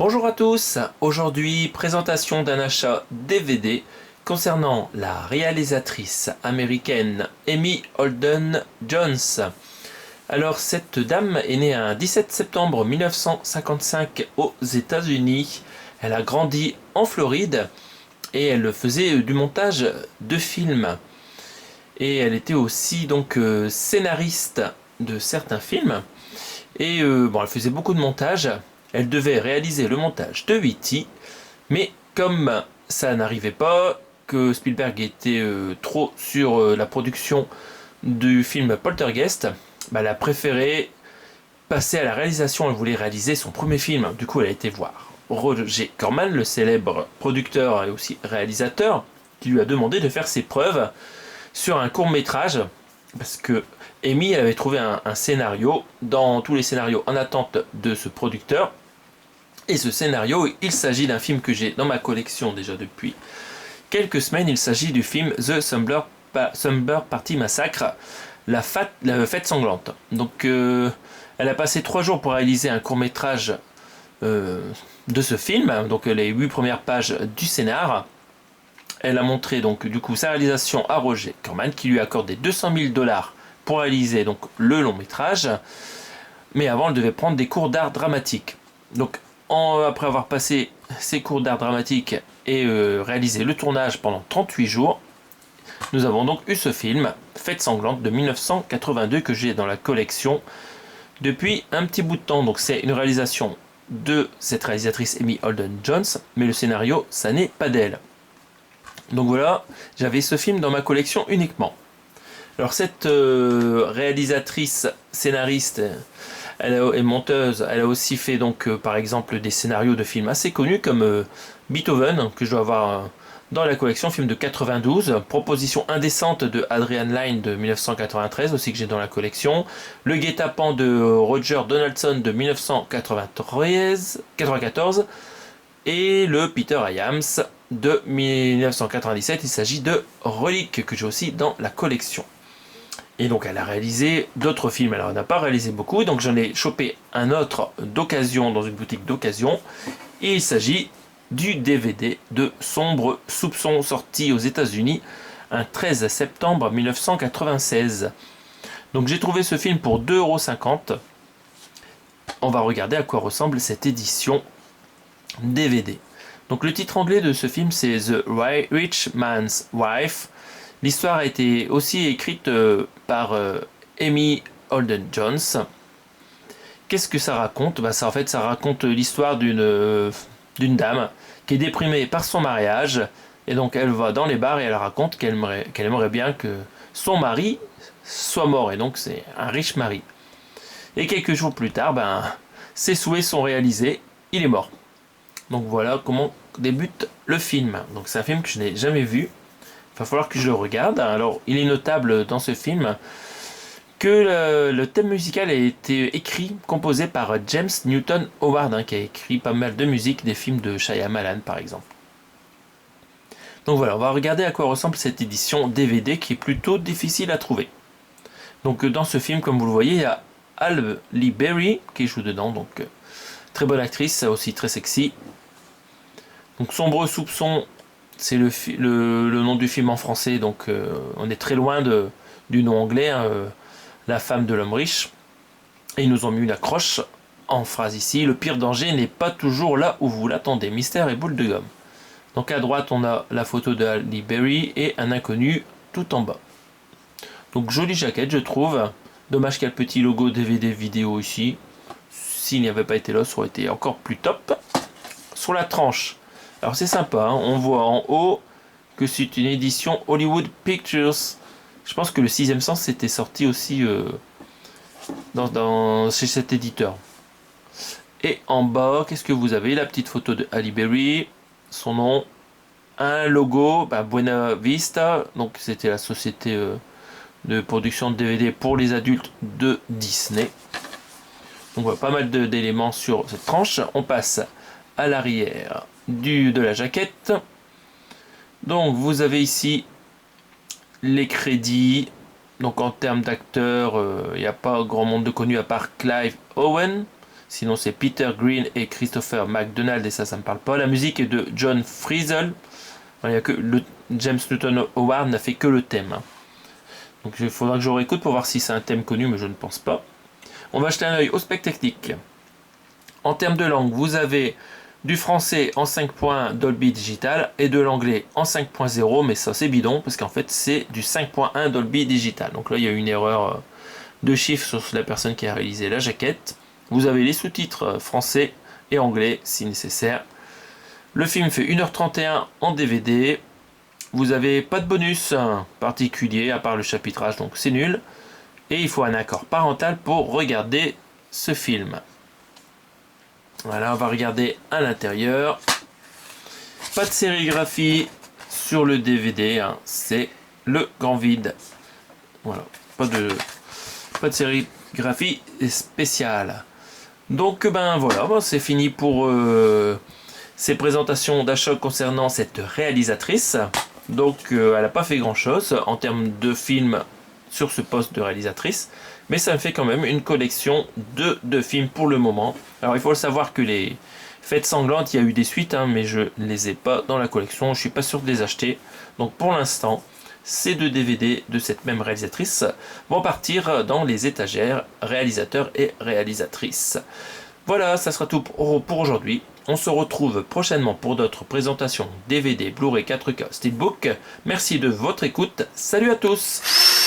Bonjour à tous, aujourd'hui présentation d'un achat DVD concernant la réalisatrice américaine Amy Holden Jones. Alors cette dame est née un 17 septembre 1955 aux États-Unis. Elle a grandi en Floride et elle faisait du montage de films. Et elle était aussi donc scénariste de certains films. Et elle faisait beaucoup de montage. Elle devait réaliser le montage de E.T. Mais comme ça n'arrivait pas, que Spielberg était trop sur la production du film Poltergeist, elle a préféré passer à la réalisation. Elle voulait réaliser son premier film. Du coup, elle a été voir Roger Corman, le célèbre producteur et aussi réalisateur, qui lui a demandé de faire ses preuves sur un court-métrage, parce que Amy avait trouvé un scénario dans tous les scénarios en attente de ce producteur. Et ce scénario, il s'agit d'un film que j'ai dans ma collection déjà depuis quelques semaines. Il s'agit du film The Slumber Party Massacre, la fête sanglante. Donc elle a passé 3 jours pour réaliser un court-métrage de ce film, donc les 8 premières pages du scénar. Elle a montré donc du coup sa réalisation à Roger Corman, qui lui a accordé 200 000 dollars pour réaliser donc le long métrage. Mais avant, elle devait prendre des cours d'art dramatique. Donc après avoir passé ses cours d'art dramatique et réalisé le tournage pendant 38 jours, nous avons donc eu ce film, Fête sanglante de 1982, que j'ai dans la collection depuis un petit bout de temps. Donc c'est une réalisation de cette réalisatrice Amy Holden Jones, mais le scénario, ça n'est pas d'elle. Donc voilà, j'avais ce film dans ma collection uniquement. Alors cette réalisatrice, scénariste et monteuse, elle a aussi fait donc par exemple des scénarios de films assez connus comme Beethoven, que je dois avoir dans la collection, film de 92, Proposition indécente de Adrian Lyne de 1993 aussi, que j'ai dans la collection, Le guet-apens de Roger Donaldson de 1994 et le Peter Iams de 1997. Il s'agit de Relique, que j'ai aussi dans la collection. Et donc elle a réalisé d'autres films. Alors elle n'a pas réalisé beaucoup, donc j'en ai chopé un autre d'occasion dans une boutique d'occasion. Et il s'agit du DVD de Sombre Soupçon, sorti aux États-Unis un 13 septembre 1996. Donc j'ai trouvé ce film pour 2,50 €. On va regarder à quoi ressemble cette édition DVD. Donc le titre anglais de ce film, c'est The Rich Man's Wife. L'histoire a été aussi écrite par Amy Holden Jones. Qu'est-ce que ça raconte ? En fait, ça raconte l'histoire d'une dame qui est déprimée par son mariage. Et donc elle va dans les bars et elle raconte qu'elle aimerait bien que son mari soit mort. Et donc c'est un riche mari. Et quelques jours plus tard, ses souhaits sont réalisés. Il est mort. Donc voilà comment débute le film. Donc c'est un film que je n'ai jamais vu. Il va falloir que je le regarde. Alors, il est notable dans ce film que le thème musical a été composé par James Newton Howard, qui a écrit pas mal de musique des films de Shyamalan, par exemple. Donc voilà, on va regarder à quoi ressemble cette édition DVD qui est plutôt difficile à trouver. Donc dans ce film, comme vous le voyez, il y a Halle Berry qui joue dedans, donc très bonne actrice, aussi très sexy. Donc Sombre Soupçon, c'est le nom du film en français, donc on est très loin du nom anglais, La femme de l'homme riche. Et ils nous ont mis une accroche en phrase ici: le pire danger n'est pas toujours là où vous l'attendez. Mystère et boule de gomme. Donc à droite, on a la photo de Halle Berry et un inconnu tout en bas. Donc jolie jaquette, je trouve. Dommage qu'il y a le petit logo DVD vidéo ici. S'il n'y avait pas été là, ça aurait été encore plus top. Sur la tranche, alors c'est sympa, on voit en haut que c'est une édition Hollywood Pictures. Je pense que le Sixième Sens était sorti aussi chez cet éditeur. Et en bas, qu'est-ce que vous avez ? La petite photo de Halle Berry, son nom, un logo, Buena Vista, donc c'était la société de production de DVD pour les adultes de Disney. Donc voilà, pas mal d'éléments sur cette tranche. On passe à l'arrière de la jaquette. Donc vous avez ici les crédits. Donc en termes d'acteurs, il n'y a pas grand monde de connu à part Clive Owen. Sinon c'est Peter Green et Christopher McDonald et ça me parle pas. La musique est de John Frizzle. Il y a que James Newton Howard n'a fait que le thème. Donc il faudra que je réécoute pour voir si c'est un thème connu, mais je ne pense pas. On va jeter un œil au spec technique. En termes de langue, vous avez du français en 5 points Dolby Digital et de l'anglais en 5.0, mais ça c'est bidon parce qu'en fait c'est du 5.1 Dolby Digital. Donc là il y a une erreur de chiffre sur la personne qui a réalisé la jaquette. Vous avez les sous-titres français et anglais si nécessaire. Le film fait 1h31 en DVD. Vous n'avez pas de bonus particulier à part le chapitrage, donc c'est nul. Et il faut un accord parental pour regarder ce film. Voilà, on va regarder à l'intérieur. Pas de sérigraphie sur le DVD, c'est le grand vide. Voilà, pas de sérigraphie spéciale. Donc ben voilà, c'est fini pour ces présentations d'achat concernant cette réalisatrice. Donc elle n'a pas fait grand chose en termes de films sur ce poste de réalisatrice, mais ça me fait quand même une collection de films pour le moment. Alors il faut le savoir que les Fêtes Sanglantes, il y a eu des suites, mais je ne les ai pas dans la collection, je suis pas sûr de les acheter. Donc pour l'instant, ces 2 DVD de cette même réalisatrice vont partir dans les étagères réalisateurs et réalisatrices. Voilà, ça sera tout pour aujourd'hui. On se retrouve prochainement pour d'autres présentations DVD, Blu-ray 4K, Steelbook. Merci de votre écoute. Salut à tous!